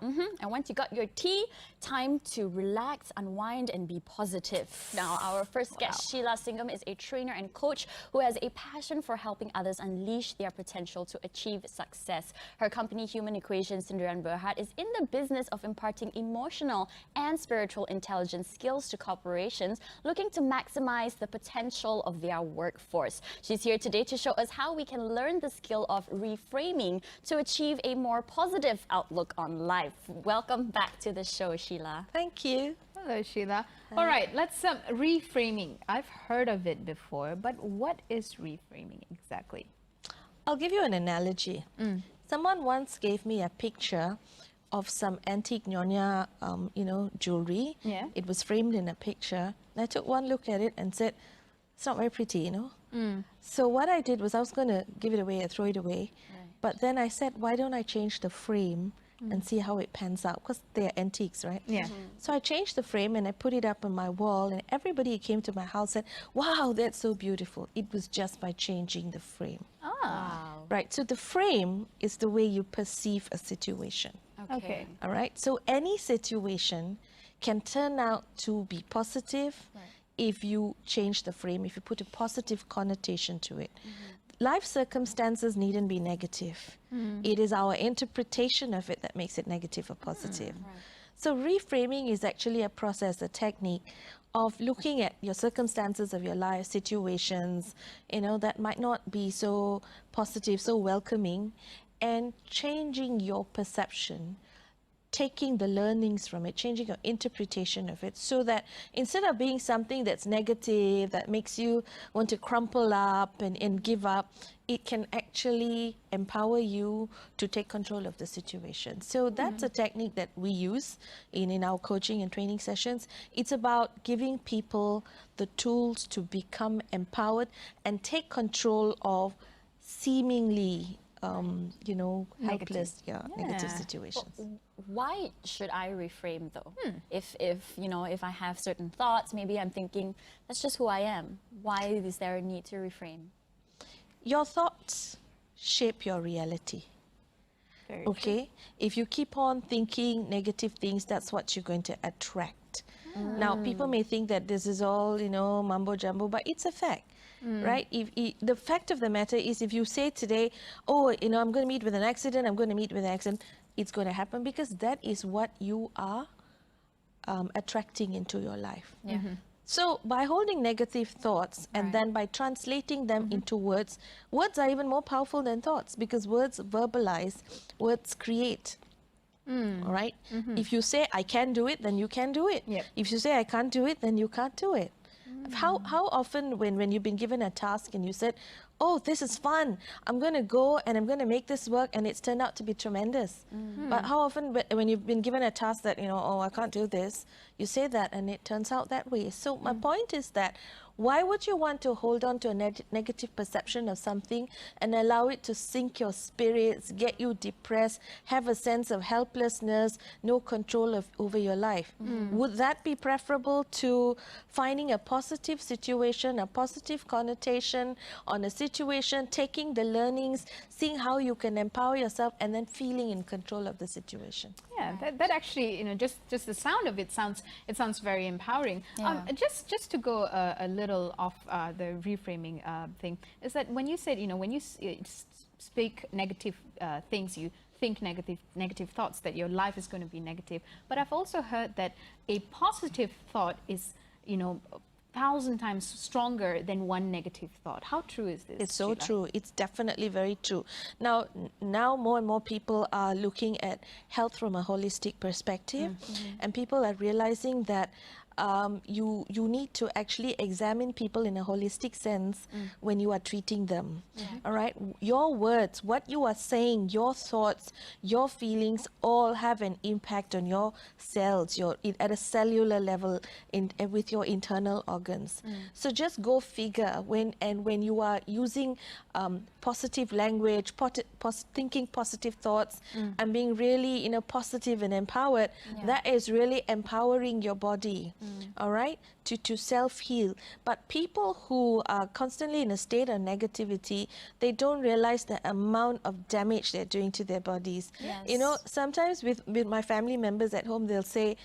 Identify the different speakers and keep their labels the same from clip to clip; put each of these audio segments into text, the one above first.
Speaker 1: And once you got your tea, time to relax, unwind, and be positive. Now, our first guest, Sheila Singam, is a trainer and coach who has a passion for helping others unleash their potential to achieve success. Her company, Human Equations Sendirian Berhad, is in the business of imparting emotional and spiritual intelligence skills to corporations looking to maximize the potential of their workforce. She's here today to show us how we can learn the skill of reframing to achieve a more positive outlook on life. Welcome back to the show, Sheila.
Speaker 2: Thank you.
Speaker 3: Hello, Sheila. All right, let's reframing. I've heard of it before, but what is reframing exactly?
Speaker 2: I'll give you an analogy. Someone once gave me a picture of some antique nyonya, jewelry.
Speaker 3: Yeah.
Speaker 2: It was framed in a picture. And I took one look at it and said, it's not very pretty, So what I did was I was going to give it away or throw it away. But then I said, why don't I change the frame and see how it pans out? Because they're antiques, right?
Speaker 3: Yeah.
Speaker 2: So I changed the frame and I put it up on my wall, and everybody who came to my house said, wow, that's so beautiful. It was just by changing the frame.
Speaker 3: Wow.
Speaker 2: Right, so the frame is the way you perceive a situation.
Speaker 3: Okay.
Speaker 2: All right, so any situation can turn out to be positive if you change the frame, if you put a positive connotation to it. Life circumstances needn't be negative. It is our interpretation of it that makes it negative or positive. So reframing is actually a process, a technique of looking at your circumstances of your life, situations, that might not be so positive, so welcoming, and changing your perception, taking the learnings from it, changing your interpretation of it, so that instead of being something that's negative, that makes you want to crumple up and give up, it can actually empower you to take control of the situation. So that's a technique that we use in our coaching and training sessions. It's about giving people the tools to become empowered and take control of seemingly helpless, negative situations.
Speaker 1: Why should I reframe though? If I have certain thoughts, maybe I'm thinking that's just who I am. Why is there a need to reframe?
Speaker 2: Your thoughts shape your reality.
Speaker 3: Very
Speaker 2: Okay? If you keep on thinking negative things, that's what you're going to attract. Now, people may think that this is all, mumbo jumbo, but it's a fact. Right? The fact of the matter is, if you say today, I'm going to meet with an accident, it's going to happen, because that is what you are attracting into your life. So by holding negative thoughts and then by translating them into words are even more powerful than thoughts, because words verbalize, words create. All right? If you say, I can do it, then you can do it. If you say, I can't do it, then you can't do it. How often when you've been given a task and you said, oh, this is fun, I'm going to go and I'm going to make this work, and it's turned out to be tremendous. But how often when you've been given a task that, I can't do this, you say that and it turns out that way. So my point is that why would you want to hold on to a negative perception of something and allow it to sink your spirits, get you depressed, have a sense of helplessness, no control over your life? Would that be preferable to finding a positive situation, a positive connotation on a situation, taking the learnings, seeing how you can empower yourself, and then feeling in control of the situation?
Speaker 3: Yeah, that actually, just the sound of it sounds very empowering. Just to go a little off the reframing thing, is that when you said, when you speak negative things, you think negative thoughts, that your life is going to be negative. But I've also heard that a positive thought is, 1,000 times stronger than one negative thought. How true is this?
Speaker 2: It's so
Speaker 3: Sheila?
Speaker 2: true. It's definitely very true. Now more and more people are looking at health from a holistic perspective, and people are realizing that you need to actually examine people in a holistic sense when you are treating them. All right, your words, what you are saying, your thoughts, your feelings all have an impact on your cells, at a cellular level, with your internal organs. So just go figure when you are using positive language, thinking positive thoughts, and being really positive and empowered, that is really empowering your body. all right, to self-heal. But people who are constantly in a state of negativity, they don't realize the amount of damage they're doing to their bodies.
Speaker 1: Yes.
Speaker 2: You know, sometimes with my family members at home, they'll say,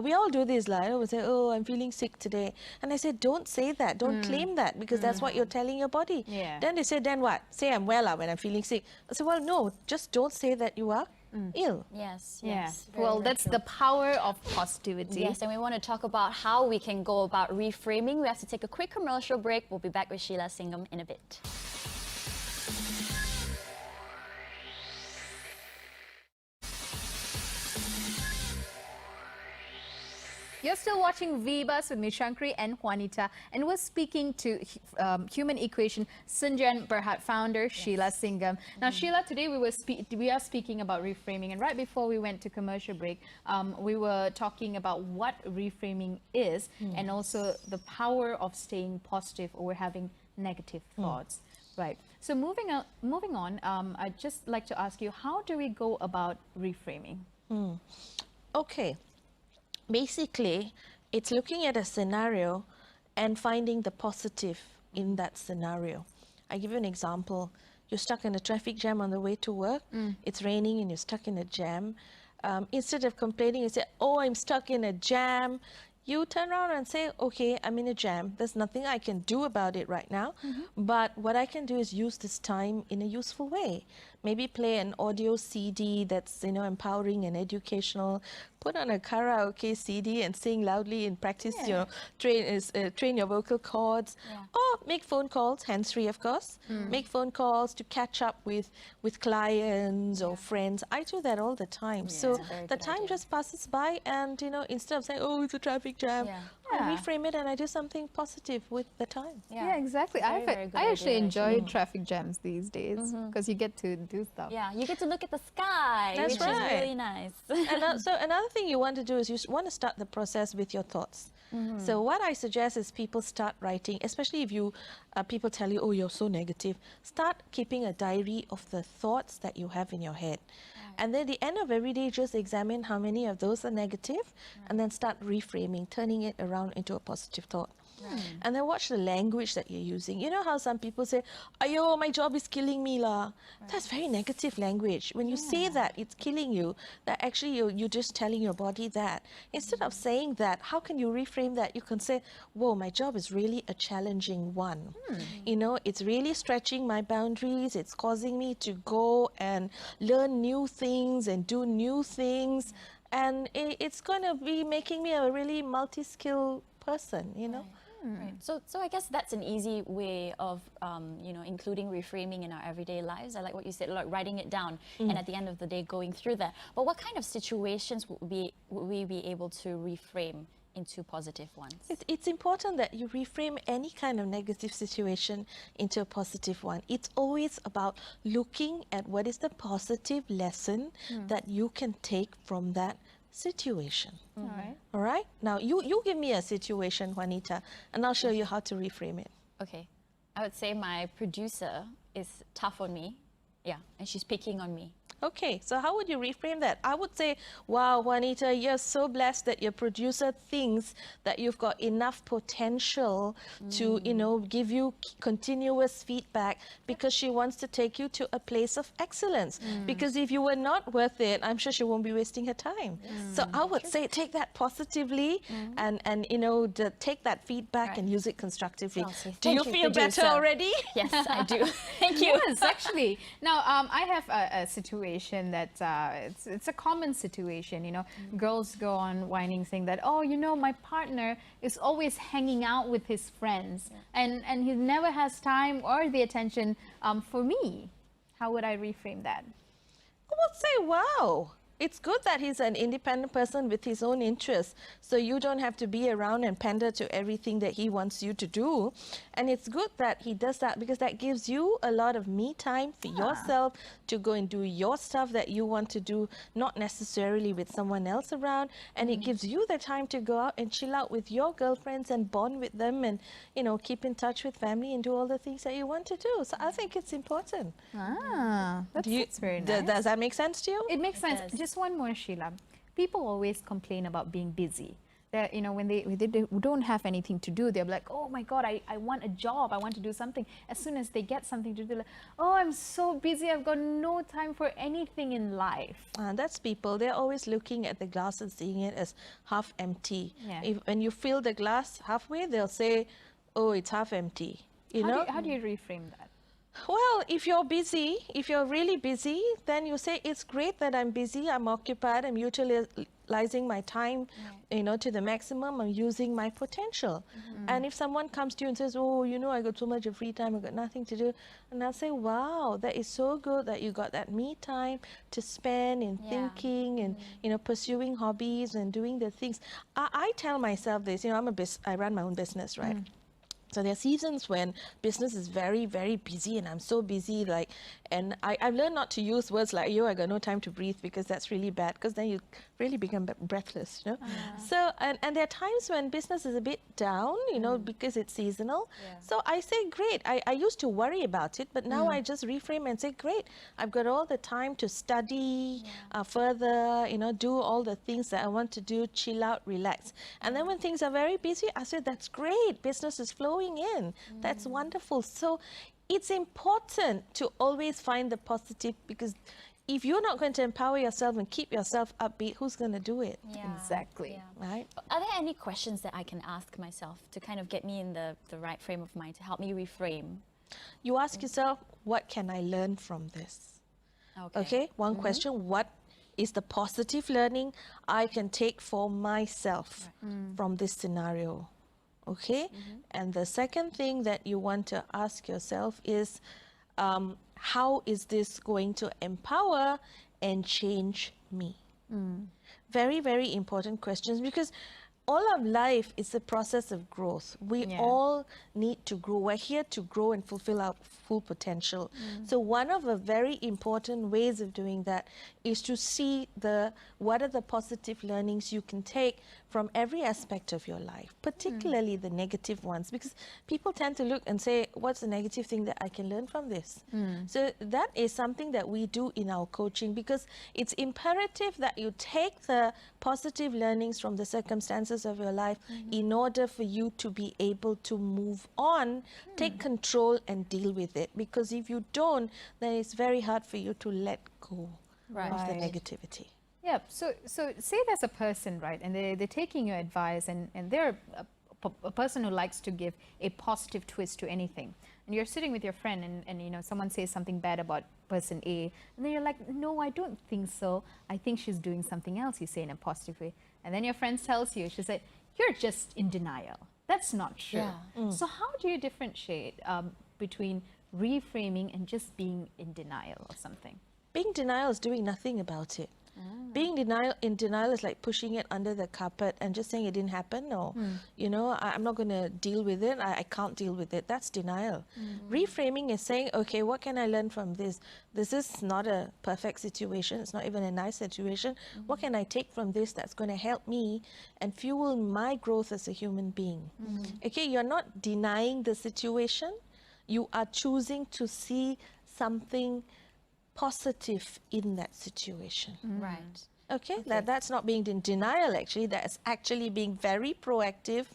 Speaker 2: we all do this, like, we'll say, oh, I'm feeling sick today. And I say, don't say that, don't claim that, because that's what you're telling your body.
Speaker 3: Yeah.
Speaker 2: Then they say, then what? Say I'm well when I'm feeling sick. I say, well, no, just don't say that you are ill.
Speaker 1: Yes,
Speaker 3: Yeah.
Speaker 1: yes. Very,
Speaker 3: Well,
Speaker 1: very
Speaker 3: that's
Speaker 1: true.
Speaker 3: the power of positivity.
Speaker 1: Yes, and we want to talk about how we can go about reframing. We have to take a quick commercial break. We'll be back with Sheila Singam in a bit.
Speaker 3: You're still watching Vbuzz with me, Shankri and Juanita, and we're speaking to Human Equation Sinjan Berhad founder Sheila Singam. Now, Sheila, today we are speaking about reframing, and right before we went to commercial break, we were talking about what reframing is, and also the power of staying positive or having negative thoughts. Right. So moving on, I'd just like to ask you, how do we go about reframing?
Speaker 2: Okay. Basically, it's looking at a scenario and finding the positive in that scenario. I give you an example. You're stuck in a traffic jam on the way to work. It's raining and you're stuck in a jam. Instead of complaining and say, oh, I'm stuck in a jam, you turn around and say, okay, I'm in a jam. There's nothing I can do about it right now. But what I can do is use this time in a useful way. Maybe play an audio CD that's, you know, empowering and educational. Put on a karaoke CD and sing loudly and practice, you know, train your vocal cords. Or make phone calls, hands-free, of course. Make phone calls to catch up with clients or friends. I do that all the time. So the time just passes by, and, you know, instead of saying, oh, it's a traffic jam, I reframe it and I do something positive with the time.
Speaker 3: Yeah, exactly.
Speaker 1: Very, very good
Speaker 3: I actually
Speaker 1: idea,
Speaker 3: enjoy traffic jams these days because you get to do stuff.
Speaker 1: Yeah, you get to look at the sky,
Speaker 2: That's
Speaker 1: which
Speaker 2: right.
Speaker 1: is really nice.
Speaker 2: And so another thing you want to do is you want to start the process with your thoughts. So what I suggest is people start writing, especially if you people tell you, oh, you're so negative. Start keeping a diary of the thoughts that you have in your head. And then at the end of every day, just examine how many of those are negative, and then start reframing, turning it around into a positive thought. And then watch the language that you're using. You know how some people say, ayo, my job is killing me lah. That's very negative language. When you say that, it's killing you, that actually you're just telling your body that. Instead of saying that, how can you reframe that? You can say, whoa, my job is really a challenging one. You know, it's really stretching my boundaries. It's causing me to go and learn new things and do new things. And it's going to be making me a really multi-skilled person, you know.
Speaker 1: Right. So I guess that's an easy way of, you know, including reframing in our everyday lives. I like what you said, like writing it down, and at the end of the day, going through that. But what kind of situations would we be able to reframe into positive ones?
Speaker 2: It's important that you reframe any kind of negative situation into a positive one. It's always about looking at what is the positive lesson that you can take from that situation. All right? Now, you give me a situation, Juanita, and I'll show you how to reframe it.
Speaker 1: Okay. I would say my producer is tough on me. Yeah, and she's picking on me.
Speaker 2: Okay, so how would you reframe that? I would say, wow, Juanita, you're so blessed that your producer thinks that you've got enough potential to, you know, give you continuous feedback because she wants to take you to a place of excellence. Because if you were not worth it, I'm sure she won't be wasting her time. So I would say take that positively and you know, take that feedback and use it constructively. Do you feel better already?
Speaker 1: Yes, I do. Thank you.
Speaker 3: Yes, actually. Now, I have a situation that it's a common situation, you know. Girls go on whining saying that, oh, you know, my partner is always hanging out with his friends and he never has time or the attention for me. How would I reframe that?
Speaker 2: I would say, wow. It's good that he's an independent person with his own interests, so you don't have to be around and pander to everything that he wants you to do. And it's good that he does that because that gives you a lot of me time for yourself to go and do your stuff that you want to do, not necessarily with someone else around. And it gives you the time to go out and chill out with your girlfriends and bond with them and, you know, keep in touch with family and do all the things that you want to do. So I think it's important.
Speaker 3: That's very nice.
Speaker 2: Does that make sense to you?
Speaker 3: It makes sense. Just one more, Sheila. People always complain about being busy. that, you know, when they don't have anything to do, they're like, oh my God, I want a job, I want to do something. As soon as they get something to do, they're like, oh, I'm so busy, I've got no time for anything in life.
Speaker 2: That's people. They're always looking at the glass and seeing it as half empty.
Speaker 3: Yeah.
Speaker 2: When you fill the glass halfway, they'll say, oh, it's half empty. You know?
Speaker 3: How do you reframe that?
Speaker 2: Well, if you're busy, if you're really busy, then you say, it's great that I'm busy, I'm occupied, I'm utilizing my time, you know, to the maximum, I'm using my potential. And if someone comes to you and says, oh, you know, I got so much of free time, I got nothing to do, and I'll say, wow, that is so good that you got that me time to spend in thinking and, you know, pursuing hobbies and doing the things. I tell myself this, you know, I run my own business, right? So there are seasons when business is very, very busy and I'm so busy, like, and I've learned not to use words like, yo, I got no time to breathe, because that's really bad, because then you really become breathless, you know. So, and there are times when business is a bit down, you know, because it's seasonal. So I say, great. I used to worry about it, but now I just reframe and say, great, I've got all the time to study further, you know, do all the things that I want to do, chill out, relax. And then when things are very busy, I say, that's great, business is flowing in. That's wonderful. So it's important to always find the positive, because if you're not going to empower yourself and keep yourself upbeat, who's going to do it?
Speaker 3: Exactly.
Speaker 2: Right?
Speaker 1: Are there any questions that I can ask myself to kind of get me in the right frame of mind, to help me reframe?
Speaker 2: You ask yourself, what can I learn from this? Okay, one question, what is the positive learning I can take for myself from this scenario? Okay, and the second thing that you want to ask yourself is, how is this going to empower and change me? Very, very important questions, because all of life is a process of growth. We all need to grow. We're here to grow and fulfill our full potential. So one of the very important ways of doing that is to see what are the positive learnings you can take from every aspect of your life, particularly the negative ones, because people tend to look and say, what's the negative thing that I can learn from this? So that is something that we do in our coaching, because it's imperative that you take the positive learnings from the circumstances of your life in order for you to be able to move on, take control and deal with it. Because if you don't, then it's very hard for you to let go of the negativity.
Speaker 3: Yeah, so say there's a person, right, and they're taking your advice, and they're a person who likes to give a positive twist to anything. And you're sitting with your friend, and you know, someone says something bad about person A, and then you're like, no, I don't think so. I think she's doing something else, you say in a positive way. And then your friend tells you, she said, you're just in denial. That's not true. So how do you differentiate between reframing and just being in denial of something?
Speaker 2: Being denial is doing nothing about it. Being in denial is like pushing it under the carpet and just saying it didn't happen, or, you know, I'm not going to deal with it, I can't deal with it. That's denial. Reframing is saying, okay, what can I learn from this? This is not a perfect situation. It's not even a nice situation. What can I take from this that's going to help me and fuel my growth as a human being? Okay, you're not denying the situation. You are choosing to see something positive in that situation.
Speaker 1: Right.
Speaker 2: Okay, that's not being in denial, actually. That's actually being very proactive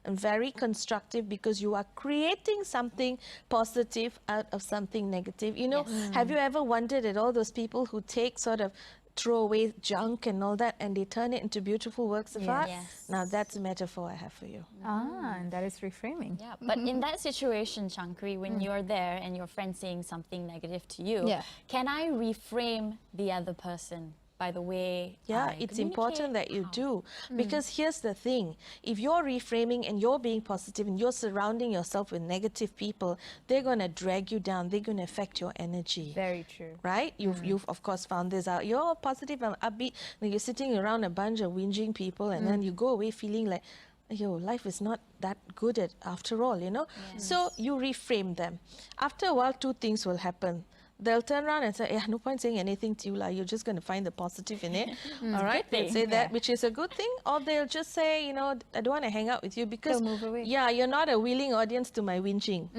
Speaker 2: and very constructive, because you are creating something positive out of something negative. You know, have you ever wondered at all those people who take sort of throw away junk and all that, and they turn it into beautiful works of art? Now that's a metaphor I have for you.
Speaker 3: And that is reframing.
Speaker 1: Yeah, but in that situation, Shankari, when you're there and your friend's saying something negative to you, can I reframe the other person by the way I
Speaker 2: it's important that you do, because here's the thing, if you're reframing and you're being positive and you're surrounding yourself with negative people, they're going to drag you down, they're going to affect your energy.
Speaker 3: Very true.
Speaker 2: Right? You've of course found this out. You're positive and upbeat, and you're sitting around a bunch of whinging people, and then you go away feeling like, yo, life is not that good after all, you know? So you reframe them. After a while, two things will happen. They'll turn around and say, no point saying anything to you, you're just going to find the positive in it. All right? They'll say that, which is a good thing. Or they'll just say, you know, I don't want to hang out with you because,
Speaker 3: they'll move away.
Speaker 2: You're not a willing audience to my whinging.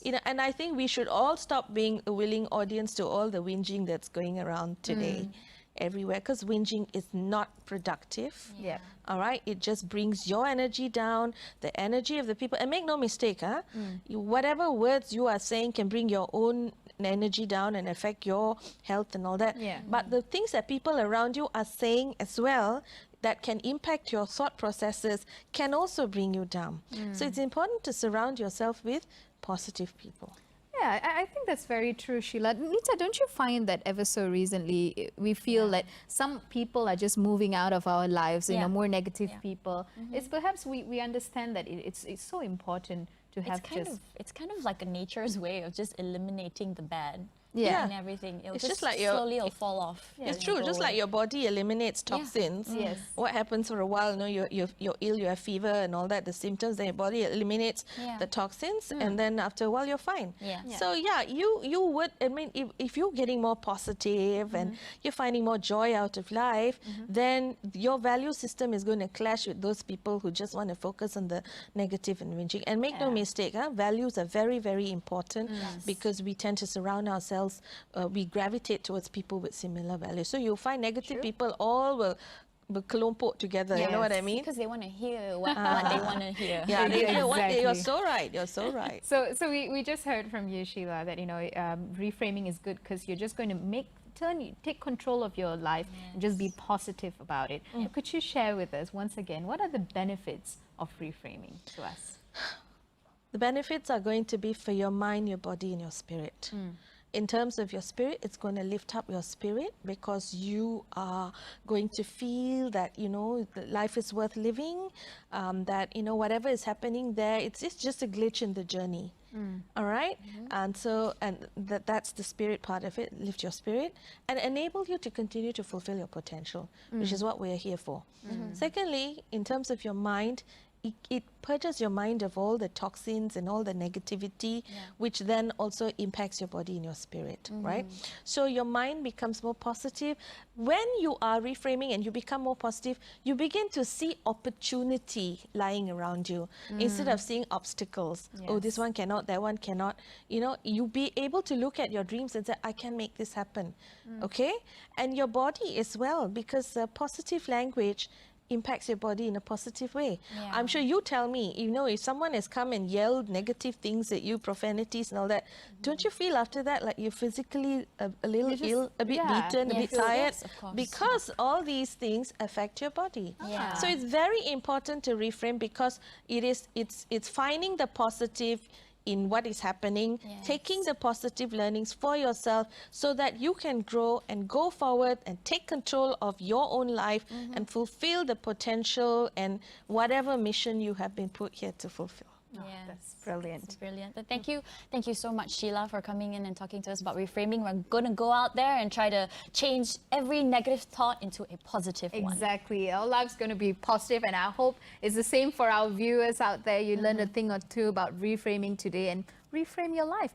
Speaker 2: You know, and I think we should all stop being a willing audience to all the whinging that's going around today. everywhere, because whinging is not productive.
Speaker 3: Yeah.
Speaker 2: All right, it just brings your energy down, the energy of the people. And make no mistake, whatever words you are saying can bring your own energy down and affect your health and all that.
Speaker 3: Yeah.
Speaker 2: But the things that people around you are saying as well that can impact your thought processes can also bring you down. So it's important to surround yourself with positive people.
Speaker 3: Yeah, I think that's very true, Sheila. Nita, don't you find that ever so recently we feel that some people are just moving out of our lives, you know, more negative people? It's perhaps we understand that it's so important to have
Speaker 1: It's kind of like a nature's way of just eliminating the bad.
Speaker 3: Yeah.
Speaker 1: And everything.
Speaker 2: It's just like your-
Speaker 1: slowly it'll fall off.
Speaker 2: It's true, just like your body eliminates toxins.
Speaker 3: Yes.
Speaker 2: What happens for a while, you know, you're ill, you have fever and all that, the symptoms, then your body eliminates the toxins, and then after a while you're fine.
Speaker 1: Yeah.
Speaker 2: So yeah, you would, I mean, if you're getting more positive and you're finding more joy out of life, then your value system is going to clash with those people who just want to focus on the negative and whinging. And make no mistake, values are very, very important because we tend to surround ourselves, we gravitate towards people with similar values. So you'll find negative people all will kelompok together, you know what I mean?
Speaker 1: Because they want to hear what they want to hear.
Speaker 2: Yeah,
Speaker 3: Exactly.
Speaker 2: you're so right, you're so right.
Speaker 3: So we just heard from you, Sheila, that, you know, reframing is good because you're just going to take control of your life and just be positive about it. Could you share with us once again, what are the benefits of reframing to us?
Speaker 2: The benefits are going to be for your mind, your body, and your spirit. In terms of your spirit, it's going to lift up your spirit because you are going to feel that, you know, life is worth living, that, you know, whatever is happening there, it's just a glitch in the journey. All right? And so, and that's the spirit part of it, lift your spirit and enable you to continue to fulfill your potential, which is what we're here for. Secondly, in terms of your mind, it purges your mind of all the toxins and all the negativity, which then also impacts your body and your spirit, right? So your mind becomes more positive. When you are reframing and you become more positive, you begin to see opportunity lying around you instead of seeing obstacles. Oh, this one cannot, that one cannot. You know, you be able to look at your dreams and say, I can make this happen, okay? And your body as well, because positive language impacts your body in a positive way. I'm sure you tell me, you know, if someone has come and yelled negative things at you, profanities and all that, don't you feel after that like you're physically a little ill, a bit beaten, a bit tired?
Speaker 1: Yes, of course.
Speaker 2: Because all these things affect your body. So it's very important to reframe because it's finding the positive in what is happening, taking the positive learnings for yourself so that you can grow and go forward and take control of your own life and fulfill the potential and whatever mission you have been put here to fulfill.
Speaker 3: That's brilliant.
Speaker 1: That's brilliant. But thank you so much, Sheila, for coming in and talking to us about reframing. We're going to go out there and try to change every negative thought into a positive one.
Speaker 3: Exactly. Our life's going to be positive, and I hope it's the same for our viewers out there. You learned a thing or two about reframing today and reframe your life.